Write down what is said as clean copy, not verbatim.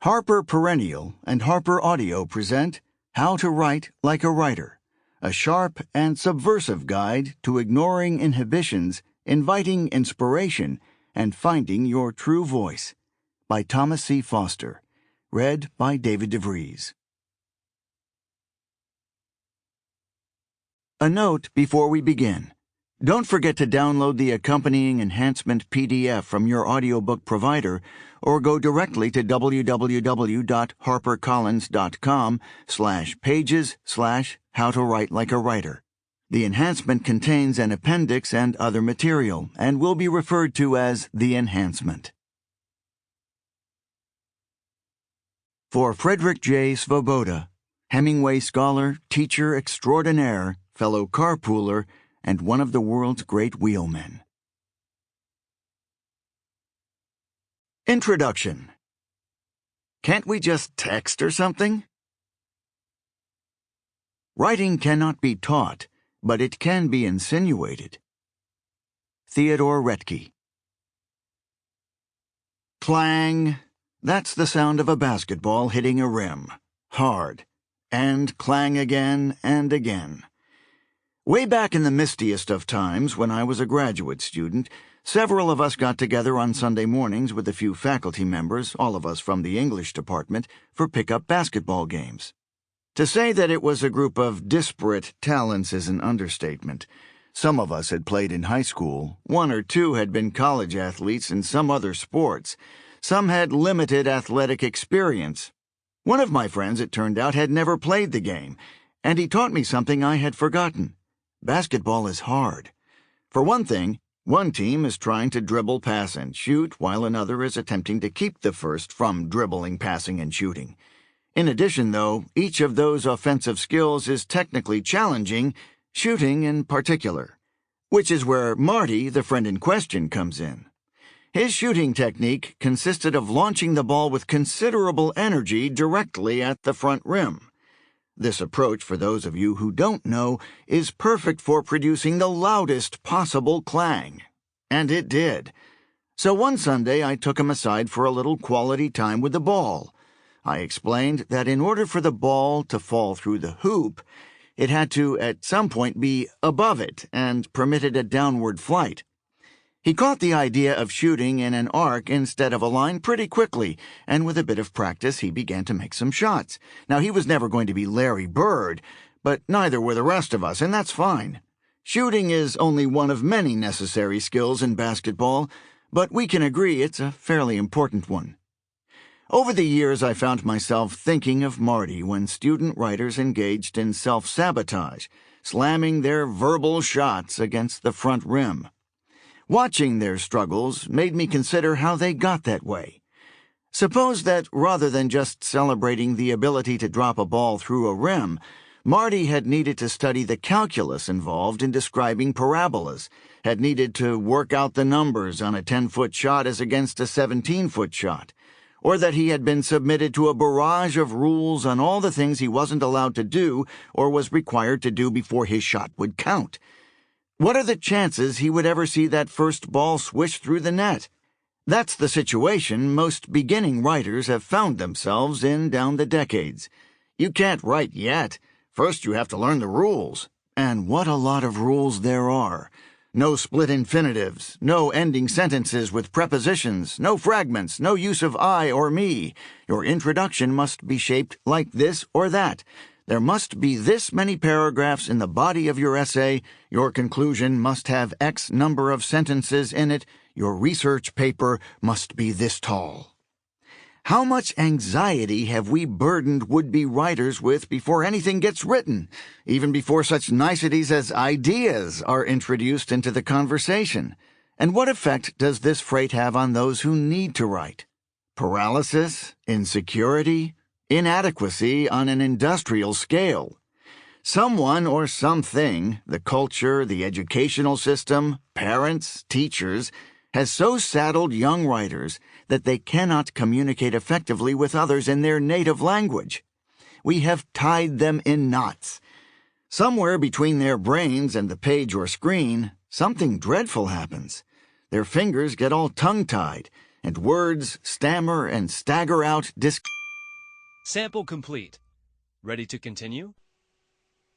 Harper Perennial and HarperAudio present How to Write Like a Writer, a sharp and subversive guide to ignoring inhibitions, inviting inspiration, and finding your true voice, by Thomas C. Foster, read by David Vries. A note before we begin. Don't forget to download the accompanying enhancement PDF from your audiobook provider or go directly to www.harpercollins.com/pages/how-to-write-like-a-writer. The enhancement contains an appendix and other material and will be referred to as the enhancement. For Frederick J. Svoboda, Hemingway scholar, teacher extraordinaire, fellow carpooler, and one of the world's great wheelmen. Introduction. Can't we just text or something? Writing cannot be taught, but it can be insinuated. Theodore Retke. Clang! That's the sound of a basketball hitting a rim. Hard. And clang again and again. Way back in the mistiest of times, when I was a graduate student, several of us got together on Sunday mornings with a few faculty members, all of us from the English department, for pickup basketball games. To say that it was a group of disparate talents is an understatement. Some of us had played in high school, one or two had been college athletes in some other sports, some had limited athletic experience. One of my friends, it turned out, had never played the game, and he taught me something I had forgotten. Basketball is hard. For one thing, one team is trying to dribble, pass, and shoot, while another is attempting to keep the first from dribbling, passing, and shooting. In addition, though, each of those offensive skills is technically challenging, shooting in particular, which is where Marty, the friend in question, comes in. His shooting technique consisted of launching the ball with considerable energy directly at the front rim. This approach, for those of you who don't know, is perfect for producing the loudest possible clang. And it did. So one Sunday I took him aside for a little quality time with the ball. I explained that in order for the ball to fall through the hoop, it had to at some point be above it and permitted a downward flight. He caught the idea of shooting in an arc instead of a line pretty quickly, and with a bit of practice he began to make some shots. Now, he was never going to be Larry Bird, but neither were the rest of us, and that's fine. Shooting is only one of many necessary skills in basketball, but we can agree it's a fairly important one. Over the years, I found myself thinking of Marty when student writers engaged in self-sabotage, slamming their verbal shots against the front rim. Watching their struggles made me consider how they got that way. Suppose that rather than just celebrating the ability to drop a ball through a rim, Marty had needed to study the calculus involved in describing parabolas, had needed to work out the numbers on a 10-foot shot as against a 17-foot shot, or that he had been submitted to a barrage of rules on all the things he wasn't allowed to do or was required to do before his shot would count. What are the chances he would ever see that first ball swish through the net? That's the situation most beginning writers have found themselves in down the decades. You can't write yet. First you have to learn the rules. And what a lot of rules there are. No split infinitives, no ending sentences with prepositions, no fragments, no use of I or me. Your introduction must be shaped like this or that. There must be this many paragraphs in the body of your essay, your conclusion must have X number of sentences in it, your research paper must be this tall. How much anxiety have we burdened would-be writers with before anything gets written, even before such niceties as ideas are introduced into the conversation? And what effect does this freight have on those who need to write? Paralysis? Insecurity? Inadequacy on an industrial scale. Someone or something, the culture, the educational system, parents, teachers, has so saddled young writers that they cannot communicate effectively with others in their native language. We have tied them in knots. Somewhere between their brains and the page or screen, something dreadful happens. Their fingers get all tongue-tied, and words stammer and stagger out Sample complete. Ready to continue?